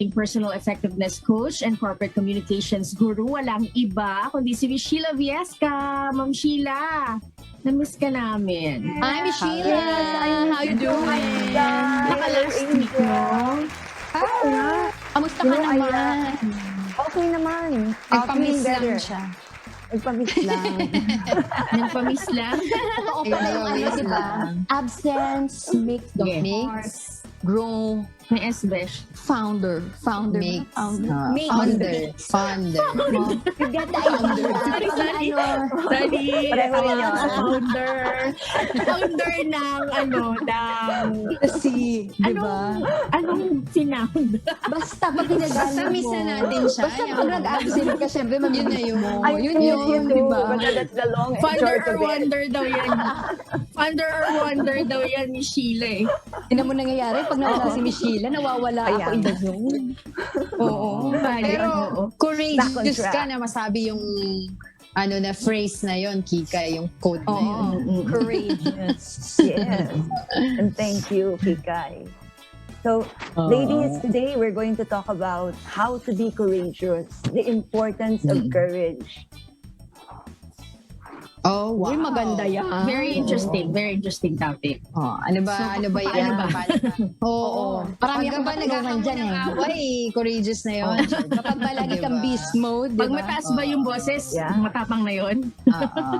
personal effectiveness coach and corporate communications guru. Walang iba kundi si Miss Sheila Viesca. Ma'am Sheila, na-miss ka namin. Hi, Miss Sheila. How you doing? Naka-last week, no? Kamusta ka naman? Okay naman. Nagpamiss lang siya. Nagpamiss lang. Nagpamiss lang. Totoo pala yung ano, diba? Absence makes the heart grow. May S-Besh. Founder. Makes. Founder. You get the idea. Sorry. Pareho rin yun. Founder ng Si, diba? Anong sinound? Basta pag pinag-alam mo. miss na natin siya. Basta pag nag-absent ka, syempre Yun na yun. Yun yun, diba? But that's the long and Founder short or of it. wonder daw yan. Founder or wonder daw yan ni Sheila eh. Yun mo nangyayari pag nawala si Miss Sheila, nawawala ako in the zone. Oo. Pero Back on courageous track. ka na masabi yung na phrase na yon, Kika, yung code na yun. Oo. Courageous. Yes. And thank you, Kikay. So, ladies, today we're going to talk about how to be courageous, the importance of courage. Oh, wow. Uy, maganda yan. Very interesting topic. Oh, ano ba yan? Oo. Marami Pag akong ba katanungan dyan eh. away, courageous na yun. Kapag ba lagi kang beast mode, Pag diba? mataas ba yung boses, Yeah. matapang na yun?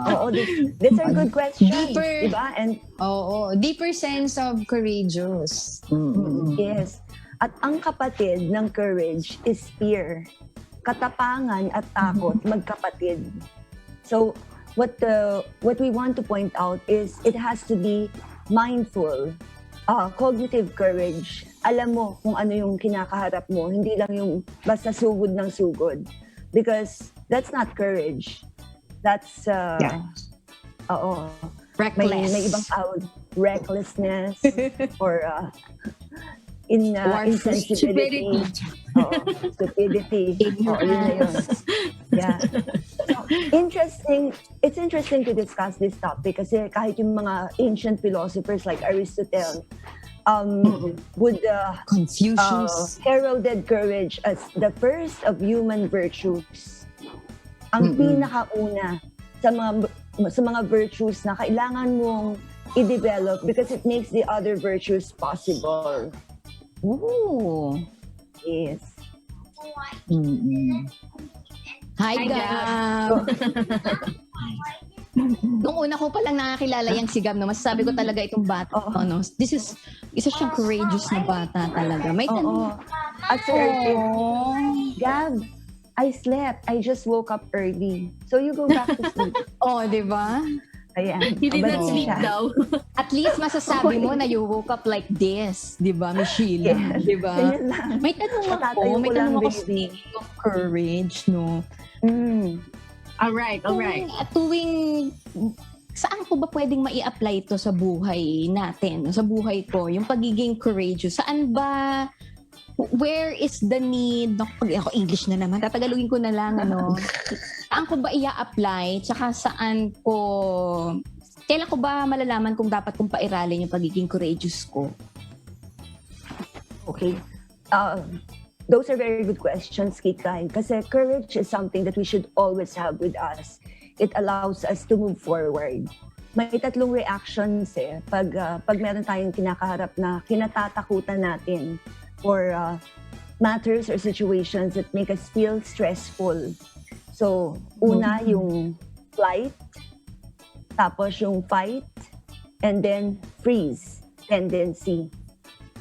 Oo, these are good questions. Deeper. Diba? And Deeper sense of courageous. yes, at ang kapatid ng courage is fear. Katapangan at takot, magkapatid. So, what we want to point out is it has to be mindful, cognitive courage. Alam mo kung ano yung kinakaharap mo, hindi lang yung basta sugod ng sugod. Because that's not courage. That's, Reckless. may ibang tawag, recklessness or insensibility. Stupidity. Oo, yun na yun. Yeah. So, it's interesting to discuss this topic kasi kahit yung mga ancient philosophers like Aristotle would Confucius. heralded courage as the first of human virtues. Ang pinakauna sa mga virtues na kailangan mong i-develop because it makes the other virtues possible. Ooh. Yes. Hi, Gab. Nung una ko palang nakakilala yung si Gab, no, masasabi ko talaga itong bata. No? Isa siyang courageous na bata talaga. May Oo. At Gab, I slept. I just woke up early. So you go back to sleep. di ba? Ayan. He did not Abandon sleep siya. daw. At least masasabi mo na you woke up like this, di ba, Miss Sheila? Yes. Di ba? Ganyan lang. May tanong Matatayo ako, ko lang, baby. speaking of courage, no? Alright. Saan ko ba pwedeng mai-apply ito sa buhay natin, sa buhay ko, yung pagiging courageous? Saan ba, where is the need, ako English na naman, tatagalogin ko na lang, saan ko ba i-apply, tsaka kailan ko ba malalaman kung dapat kong pairalin yung pagiging courageous ko? Okay. Those are very good questions, Kikay. Kasi courage is something that we should always have with us. It allows us to move forward. May tatlong reactions pag meron tayong kinakaharap na kinatatakutan natin or matters or situations that make us feel stressful. So, una yung flight, tapos yung fight, and then freeze tendency.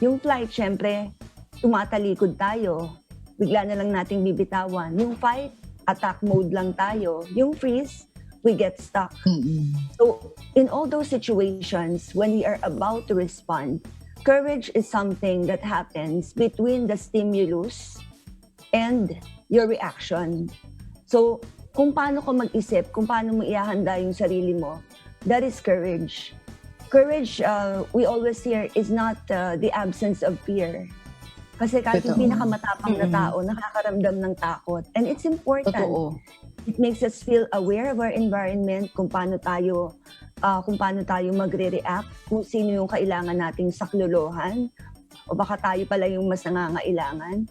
Yung flight, syempre, tumatalikod tayo, bigla na lang nating bibitawan. Yung fight, attack mode lang tayo. Yung freeze, we get stuck. So, in all those situations, when we are about to respond, courage is something that happens between the stimulus and your reaction. So, kung paano ko mag-isip, kung paano mo ihahanda yung sarili mo, that is courage. Courage, we always hear, is not the absence of fear. Kasi kahit yung pinakamatapang na tao, nakakaramdam ng takot. And it's important. Totoo. It makes us feel aware of our environment, kung paano tayo magre-react, kung sino yung kailangan nating saklolohan, o baka tayo pala yung mas nangangailangan.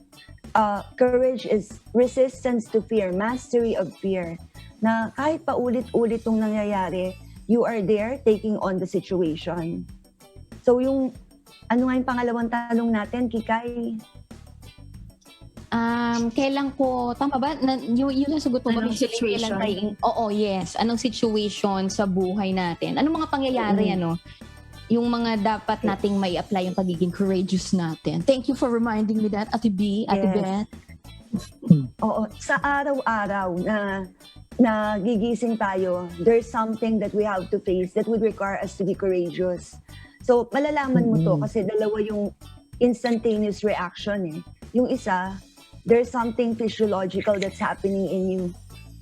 courage is resistance to fear, mastery of fear. Na kahit pa ulit-ulit itong nangyayari, you are there taking on the situation. So yung, ano nga yung pangalawang tanong natin, Kikay? Kailan ko, tama ba? Yung nasagot mo ba? Anong Michelle, situation? Oo, yes. Anong situation sa buhay natin? Anong mga pangyayari, yung mga dapat nating may apply yung pagiging courageous natin. Thank you for reminding me that, Ate B, Ate Yes. Beth. Oo, sa araw-araw na gigising tayo, there's something that we have to face that would require us to be courageous. So, malalaman mo to kasi dalawa yung instantaneous reaction eh. Yung isa, there's something physiological that's happening in you.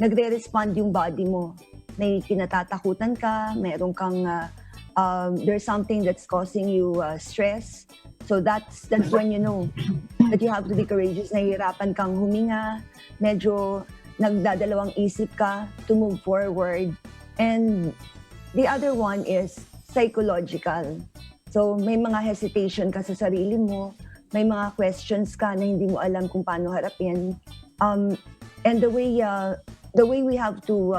Nagre-respond yung body mo. May kinatatakutan ka, meron kang there's something that's causing you stress. So that's when you know that you have to be courageous. Nahihirapan kang huminga, medyo nagdadalawang isip ka to move forward. And the other one is psychological. So may mga hesitation ka sa sarili mo, may mga questions ka na hindi mo alam kung paano harapin. And the way we have to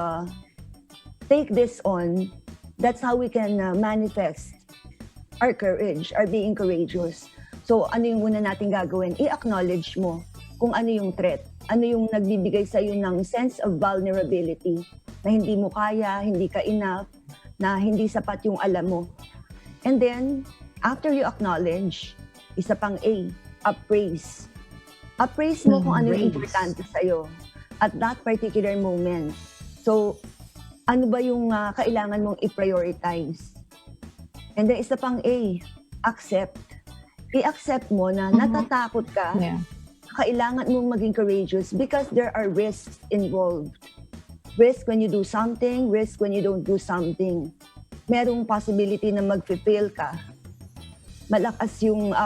take this on, that's how we can manifest our courage, our being courageous. So ano yung una natin gagawin? I-acknowledge mo kung ano yung threat. Ano yung nagbibigay sa'yo ng sense of vulnerability na hindi mo kaya, hindi ka enough, na hindi sapat yung alam mo. And then, after you acknowledge, isa pang A, appraise. Appraise mo kung ano yung importante sa'yo at that particular moment. So, ano ba yung kailangan mong i-prioritize? And then isa pang A, accept. I-accept mo na natatakot ka, kailangan mong maging courageous because there are risks involved. Risk when you do something, risk when you don't do something. Merong possibility na mag-fail ka. Mataas yung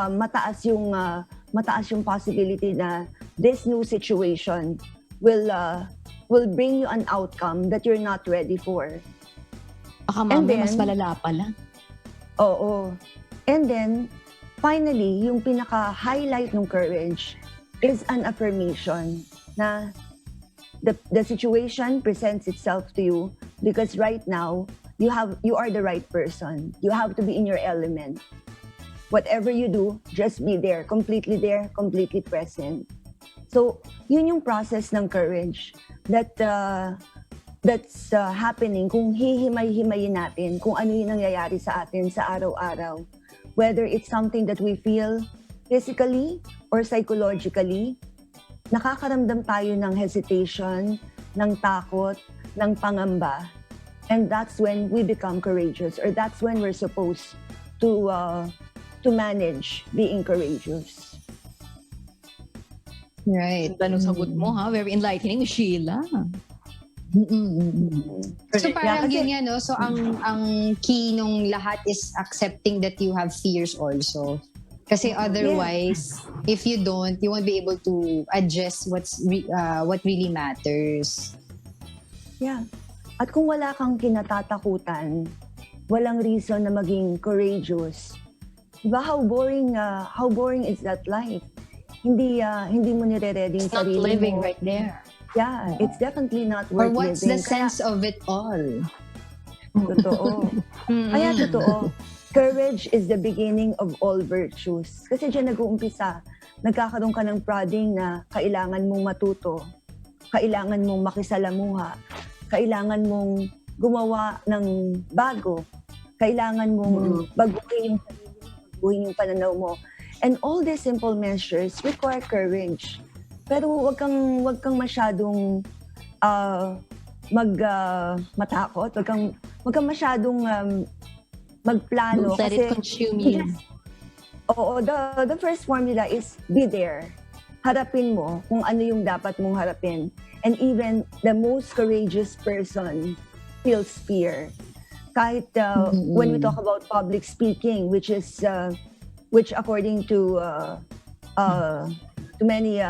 possibility na this new situation will bring you an outcome that you're not ready for. Baka mamaya mas malala pala. Oo. And then, finally, yung pinaka-highlight ng courage is an affirmation na the situation presents itself to you because right now, you are the right person. You have to be in your element. Whatever you do, just be there, completely present. So, yun yung process ng courage that's happening kung hihimay-himayin natin kung ano yung nangyayari sa atin sa araw-araw. Whether it's something that we feel physically or psychologically, nakakaramdam tayo ng hesitation, ng takot, ng pangamba. And that's when we become courageous or that's when we're supposed to manage being courageous. Right. Ganda nung sagot mo, ha? Very enlightening, Sheila. So parang Yeah, kasi- yun yan, no? So ang key nung lahat is accepting that you have fears also. Kasi otherwise, if you don't, you won't be able to adjust what really matters. Yeah. At kung wala kang kinatatakutan, walang reason na maging courageous. Diba how boring is that life? Hindi mo nire-ready yung It's not sarili living mo. right there. Yeah, it's definitely not Or worth what's living. the sense of it all? Totoo. Kaya totoo. Courage is the beginning of all virtues. Kasi dyan nag-uumpisa. Nagkakaroon ka ng prodding na kailangan mong matuto. Kailangan mong makisalamuha. Kailangan mong gumawa ng bago. Kailangan mong baguhin yung sarili mo, baguhin yung pananaw mo. And all these simple measures require courage. Pero wag kang masyadong matakot. Wag kang masyadong magplano. Don't let it consume you. Oo, the first formula is be there. Harapin mo kung ano yung dapat mong harapin. And even the most courageous person feels fear. Kahit when we talk about public speaking, which according to many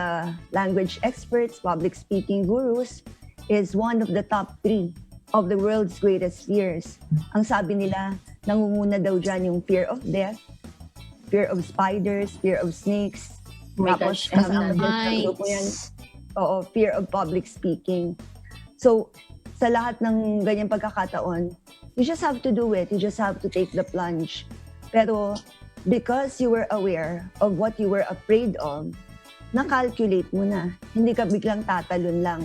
language experts, public speaking gurus, is one of the top 3 of the world's greatest fears. Ang sabi nila, nangunguna daw dyan yung fear of death, fear of spiders, fear of snakes, Oh my Tapos, gosh, I have kasama that. din sa grupo yan, fear of public speaking. So, sa lahat ng ganyang pagkakataon, you just have to do it. You just have to take the plunge. Pero, because you were aware of what you were afraid of, na-calculate mo na. Hindi ka biglang tatalon lang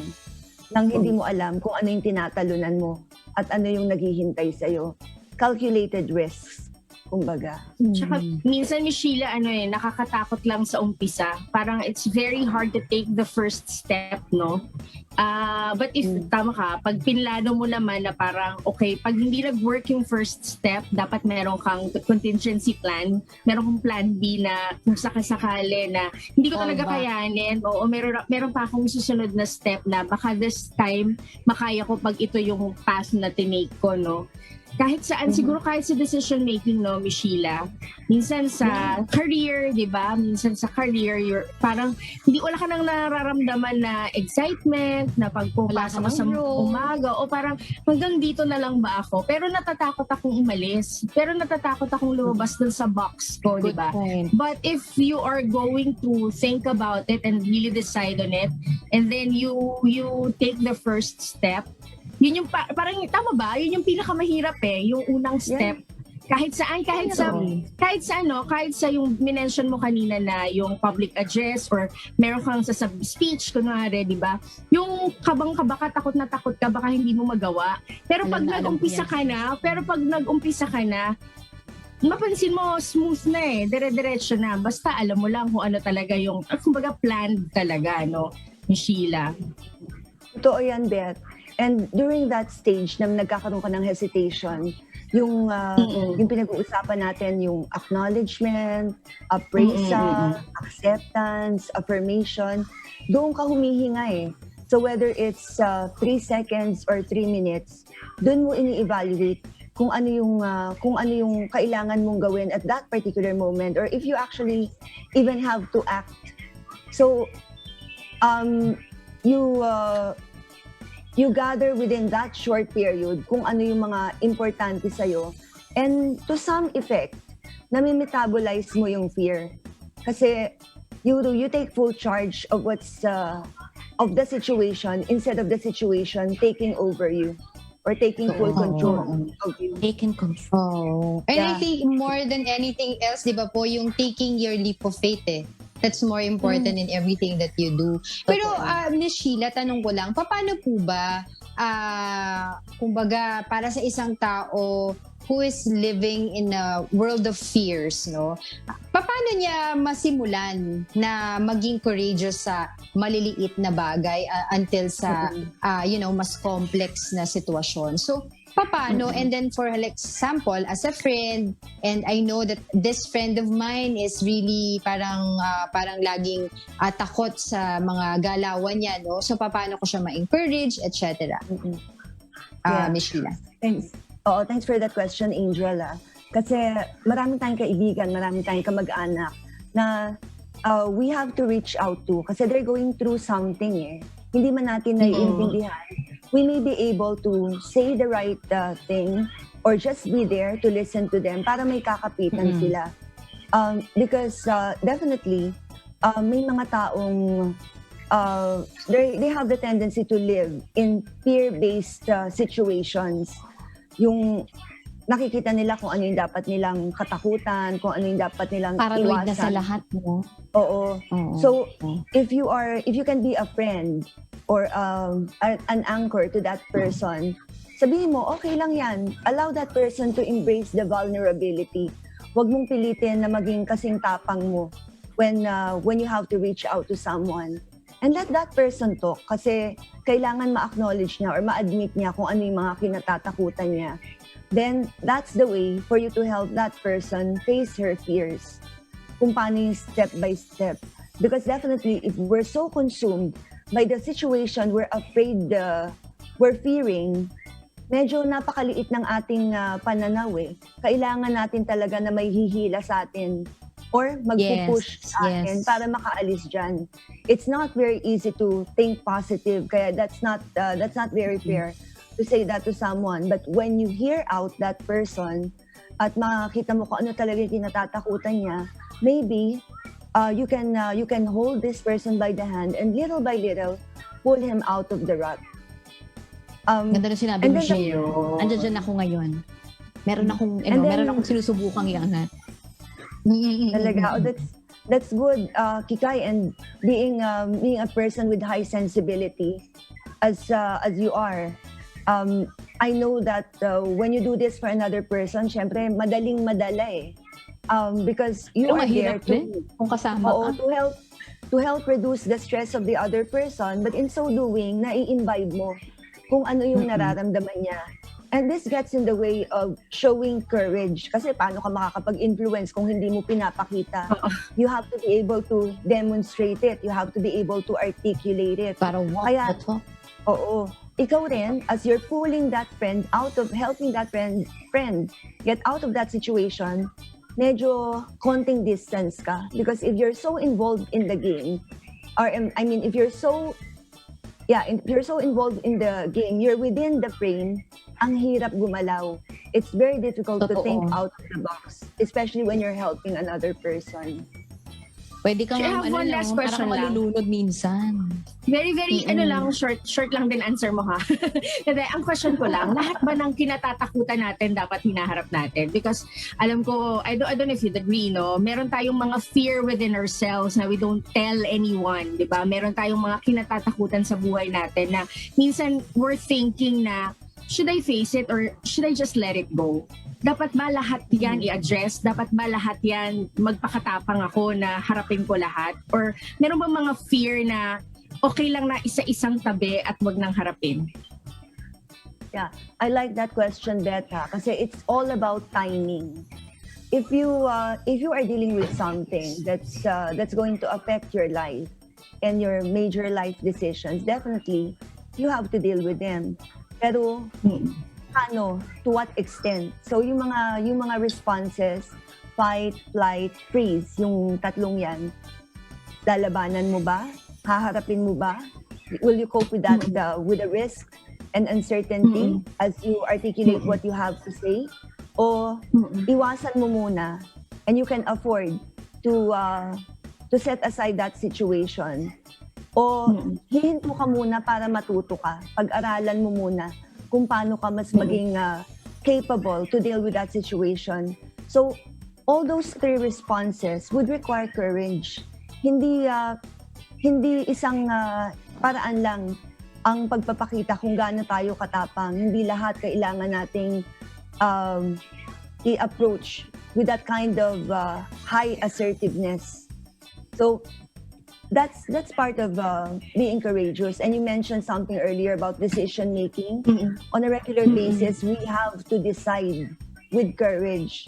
nang hindi mo alam kung ano yung tinatalunan mo at ano yung naghihintay sa'yo. Calculated risks, kumbaga. Tsaka minsan, Miss Sheila, nakakatakot lang sa umpisa. Parang it's very hard to take the first step, no? But if tama ka, pag pinlano mo naman na parang, okay, pag hindi nag-work yung first step, dapat meron kang contingency plan, meron kang plan B na kung sakasakali na hindi ko talaga kayanin, o meron pa akong susunod na step na baka this time makaya ko pag ito yung path na tinake ko, no? Kahit saan, siguro kahit sa decision making, no, Miss Sheila, minsan sa career, di ba? Minsan sa career, parang hindi wala ka nang nararamdaman na excitement, na pagpupasok ka sa umaga, o parang hanggang dito na lang ba ako? Pero natatakot akong umalis. Pero natatakot akong lumabas dun sa box ko, di ba? But if you are going to think about it and really decide on it, and then you take the first step, yun yung parang tama ba? Yun yung pinakamahirap yung unang step. Kahit sa yung minention mo kanina na yung public address or meron kang sa speech kunwari, di ba? Yung kabang-kaba ka, takot na takot ka, baka hindi mo magawa. Pero pag nag-umpisa ka na, mapansin mo, smooth na dire-diretso na. Basta alam mo lang kung ano talaga yung, kumbaga planned talaga, no? Ni Sheila. Totoo yan, Beth. And during that stage na nagkakaroon ka ng hesitation, yung pinag-uusapan natin, yung acknowledgement, appraisal, acceptance, affirmation, doon ka humihinga So whether it's 3 seconds or 3 minutes, doon mo ini-evaluate kung ano yung kailangan mong gawin at that particular moment, or if you actually even have to act. So you gather within that short period kung ano yung mga importante sa'yo, and to some effect, nami-metabolize mo yung fear. Kasi you take full charge of of the situation instead of the situation taking over you or taking full control of you. Taking control. And I think more than anything else, di ba po, yung taking your leap of faith That's more important in everything that you do. Pero, Miss Sheila, tanong ko lang, paano po ba, kumbaga, para sa isang tao who is living in a world of fears, no? Paano niya masimulan na maging courageous sa maliliit na bagay until sa, mas complex na sitwasyon? So, paano? And then for example, as a friend, and I know that this friend of mine is really parang laging takot sa mga galawan niya, no? So paano ko siya ma-encourage, etc. Miss Sheila. Thanks. Thanks for that question, Angel. Kasi maraming tayong kaibigan, maraming tayong kamag-anak na we have to reach out to kasi they're going through something Hindi man natin naiintindihan. We may be able to say the right thing or just be there to listen to them para may kakapitan sila. Because definitely, may mga taong they have the tendency to live in fear-based situations. Yung nakikita nila kung ano yung dapat nilang katakutan, kung ano yung dapat nilang paranoid iwasan. Na sa lahat mo. Oo. So, if you can be a friend or an anchor to that person, sabihin mo, okay lang yan. Allow that person to embrace the vulnerability. Huwag mong pilitin na maging kasing tapang mo when you have to reach out to someone. And let that person talk kasi kailangan ma-acknowledge niya or ma-admit niya kung ano yung mga kinatatakutan niya. Then, that's the way for you to help that person face her fears. Kung paano yung step by step. Because definitely, if we're so consumed by the situation we're afraid, we're fearing, medyo napakaliit ng ating pananaw Kailangan natin talaga na may hihila sa atin or magpupush sa atin para makaalis dyan. It's not very easy to think positive, kaya that's not very fair to say that to someone. But when you hear out that person at makita mo kung ano talaga yung kinatatakutan niya, maybe you can hold this person by the hand and little by little pull him out of the rut. Ganda na sinabi And mo, then Sheila. Andiyan dyan ako ngayon. Meron akong sinusubukang iangat. Talaga, that's good, Kikay, and being a person with high sensibility as you are. I know that when you do this for another person, syempre madaling madala eh. Because you Pero are there mahirap din kung kasama ka. to help reduce the stress of the other person, but in so doing, nai-imbibe mo kung ano yung nararamdaman niya. And this gets in the way of showing courage. Kasi paano ka makakapag-influence kung hindi mo pinapakita? You have to be able to demonstrate it. You have to be able to articulate it. Para walk Kaya, the talk. Oo. Ikaw rin, as you're pulling that friend out of, helping that friend get out of that situation, medyo konting distance ka. Because if you're so involved in the game, or if you're so involved in the game, you're within the frame, ang hirap gumalaw. It's very difficult to think out of the box, especially when you're helping another person. Pwede kang I have one last question lang. malulunod minsan. Very, short lang din answer mo ha. Kasi ang question ko lang, lahat ba ng kinatatakutan natin dapat hinaharap natin? Because alam ko, I don't know if you'd agree, no? Meron tayong mga fear within ourselves na we don't tell anyone, di ba? Meron tayong mga kinatatakutan sa buhay natin na minsan we're thinking na, should I face it or should I just let it go? Dapat ba lahat yan i-address? Dapat ba lahat yan magpakatapang ako na harapin ko lahat? Or meron ba mga fear na okay lang na isa-isang tabi at wag nang harapin? Yeah, I like that question, Beta, kasi it's all about timing. If you are dealing with something that's going to affect your life and your major life decisions, definitely you have to deal with them. Pero ano, to what extent? So yung mga responses, fight, flight, freeze, yung tatlong yan, lalabanan mo ba? Haharapin mo ba? Will you cope with that, with the risk and uncertainty as you articulate what you have to say? O iwasan mo muna and you can afford to set aside that situation? O hihinto ka muna para matuto ka? Pag-aralan mo muna kung paano ka mas maging capable to deal with that situation. So, all those three responses would require courage. Hindi isang paraan lang ang pagpapakita kung gaano tayo katapang. Hindi lahat kailangan nating i-approach with that kind of high assertiveness. So, that's part of being courageous. And you mentioned something earlier about decision making. On a regular basis, we have to decide with courage.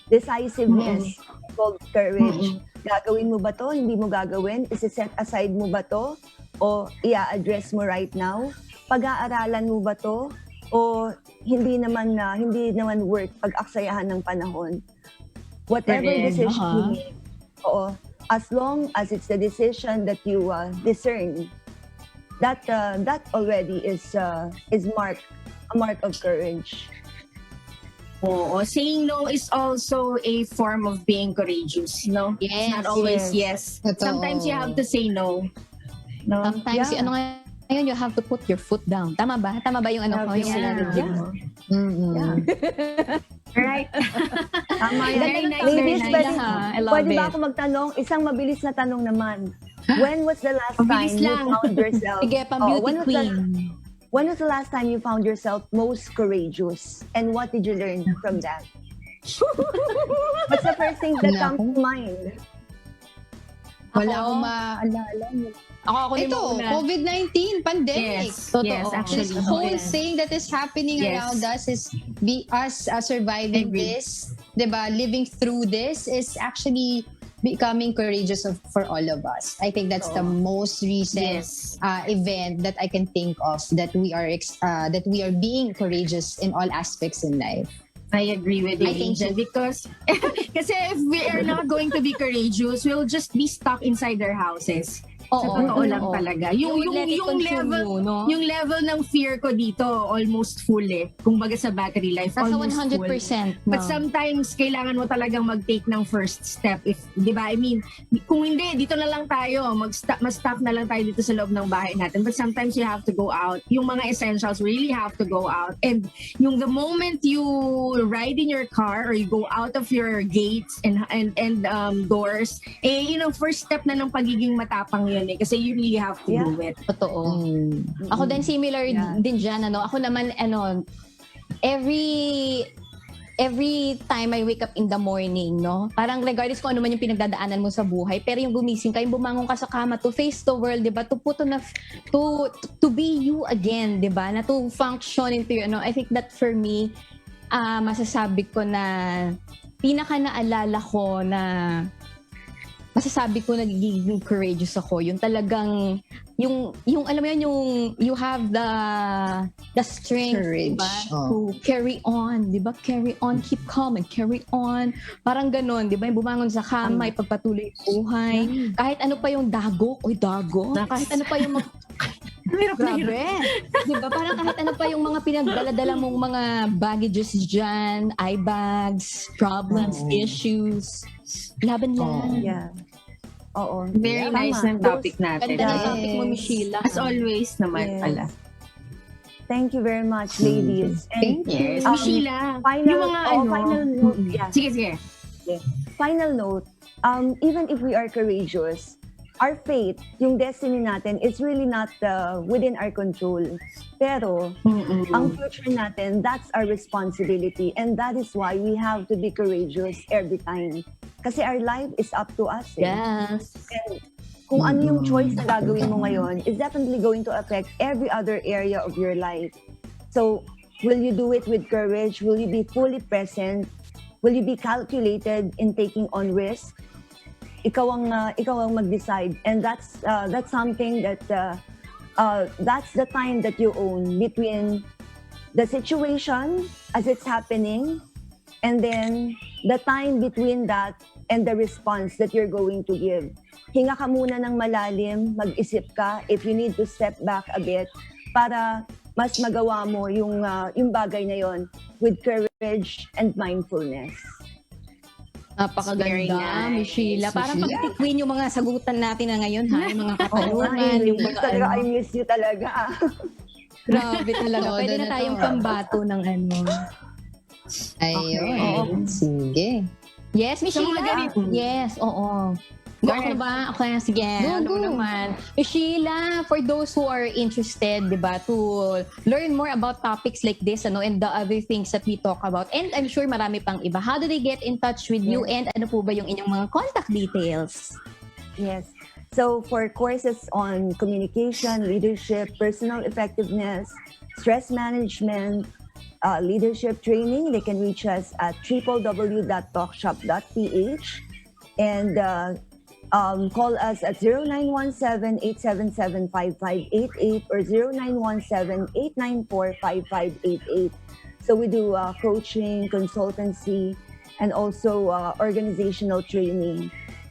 Decisiveness involves courage. Gagawin mo ba to? Hindi mo gagawin? Isi-set aside mo ba to? O i-address mo right now? Pag-aaralan mo ba to? O hindi naman worth pag-aksayahan ng panahon? Whatever decision you make, as long as it's the decision that you discern, that already is a mark of courage. Oo, saying no is also a form of being courageous, no? Yes, it's not always yes. Totoo. Sometimes you have to say no. No? Sometimes, ngayon, you have to put your foot down. Tama ba? Tama ba yung ko? Yung sinabi mo? Right. Tama yan. Very nice, Ladies, very nice. I love pwede it. ba ako magtanong? Isang mabilis na tanong naman. When was the last time Mabilis you lang. found yourself? Sige, pang-beauty queen. When was the last time you found yourself most courageous? And what did you learn from that? What's the first thing that comes to mind? Wala akong maalala. Ako Ito, muna. COVID-19, pandemic. Yes, Totoo. yes, actually. This whole yes. thing that is happening Yes. around us is us surviving Agree. this, diba? Living through this is actually becoming courageous for all of us. I think that's the most recent Yes. event that I can think of that we are being courageous in all aspects in life. I agree with you, I think Angel, because kasi if we are not going to be courageous, we'll just be stuck inside our houses. Oo, Sa totoo lang oo. talaga. You would let it consume level, you, no? yung level ng fear ko dito, almost full eh. Kumbaga sa battery life, Nasa almost 100%. full. But no? sometimes, kailangan mo talagang mag-take ng first step. If, di ba? I mean, kung hindi, dito na lang tayo. Mas-stop na lang tayo dito sa loob ng bahay natin. But sometimes you have to go out. Yung mga essentials really have to go out. And yung the moment you ride in your car or you go out of your gates and doors, first step na ng pagiging matapang yun eh. Kasi you really have to do it. Totoo. Ako din similar din dyan, Ako naman, every time I wake up in the morning, no? Parang regardless kung ano man yung pinagdadaanan mo sa buhay, pero yung gumising ka, yung bumangon ka sa kama to face the world, 'di ba? To put on to be you again, 'di ba? Na to function into your, I think that for me, masasabi ko na pinaka naalala ko na masasabi ko nagiging courageous ako, yung talagang yung alam mo yun, yung you have the strength, Courage. diba? To carry on, diba? Carry on, keep calm and carry on. Parang ganon, diba? Yung bumangon sa kama, ipagpatuloy yung buhay. Kahit ano pa yung dago, kahit ano pa yung grabe. Diba? Parang kahit ano pa yung mga pinagdala-dala mong mga baggages dyan, eye bags, problems, issues. Laban lang. Yeah. Oo. Very Tama. nice ng topic natin. Ganda ng topic mo, Michelle. As always naman Yes. pala. Thank you very much, ladies. And Thank you. Yes. final, Sheila, yung mga final note. Yeah. Sige. Final note. Even if we are courageous, our fate, yung destiny natin, is really not within our control. Pero, ang future natin, that's our responsibility. And that is why we have to be courageous every time. Kasi our life is up to us. Yes. And kung ano yung choice na gagawin mo ngayon is definitely going to affect every other area of your life. So, will you do it with courage? Will you be fully present? Will you be calculated in taking on risk? Ikaw ang mag-decide, and that's something that that's the time that you own between the situation as it's happening, and then the time between that and the response that you're going to give. Hinga ka muna ng malalim, mag-isip ka if you need to step back a bit para mas magawa mo yung bagay na yon with courage and mindfulness. Very Napakaganda, nice. Michelle. Parang pag-queen yung mga sagutan natin na ngayon, ha? Yung mga katanungan, yung mga talaga, I miss you talaga. Grabe talaga. Todo Pwede na na tayong to. pambato ng Ayun. Sige. Yes, Michelle. mga ganito. Yes, oo. Go na ba? Okay, sige. Ano naman? Michelle, for those who are interested, di ba, to learn more about topics like this, and the other things that we talk about, and I'm sure marami pang iba, how do they get in touch with you, and ano po ba yung inyong mga contact details? Yes. So for courses on communication, leadership, personal effectiveness, stress management, leadership training, they can reach us at www.talkshop.ph and call us at 0917-877-5588 or 0917-894-5588. So we do coaching, consultancy, and also organizational training.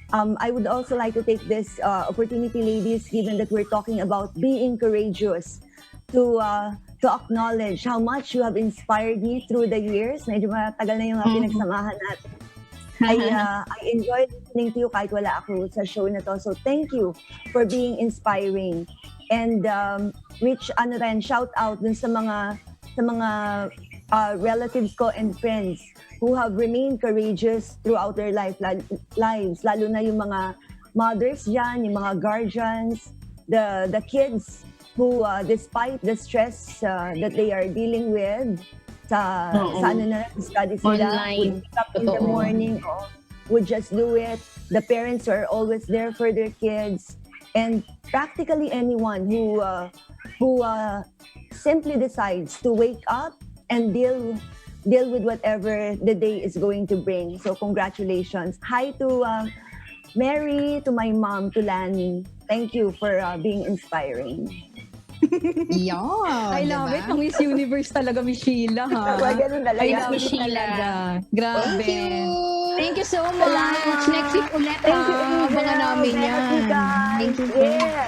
I would also like to take this opportunity, ladies, given that we're talking about being courageous, to acknowledge how much you have inspired me through the years. Medyo matagal na yung pinagsamahan natin. I enjoy listening to you kahit wala ako sa show na to. So thank you for being inspiring. And shout out dun sa mga relatives ko and friends who have remained courageous throughout their lives, lalo na yung mga mothers dyan, yung mga guardians, the kids who despite the stress that they are dealing with, sa study sila, would wake up in the morning, would just do it. The parents are always there for their kids, and practically anyone who simply decides to wake up and deal with whatever the day is going to bring. So congratulations. Hi to Mary, to my mom, to Lani. Thank you for being inspiring. Yeah, I love it. Ang Miss Universe talaga, Michelle, ha? Ganun talaga. I love it talaga. Grabe. Thank you. Thank you so much. Salamat. Next week ulit Thank you, ha. Abangan Angel. namin Thank yan. you, guys. Thank you. Yes.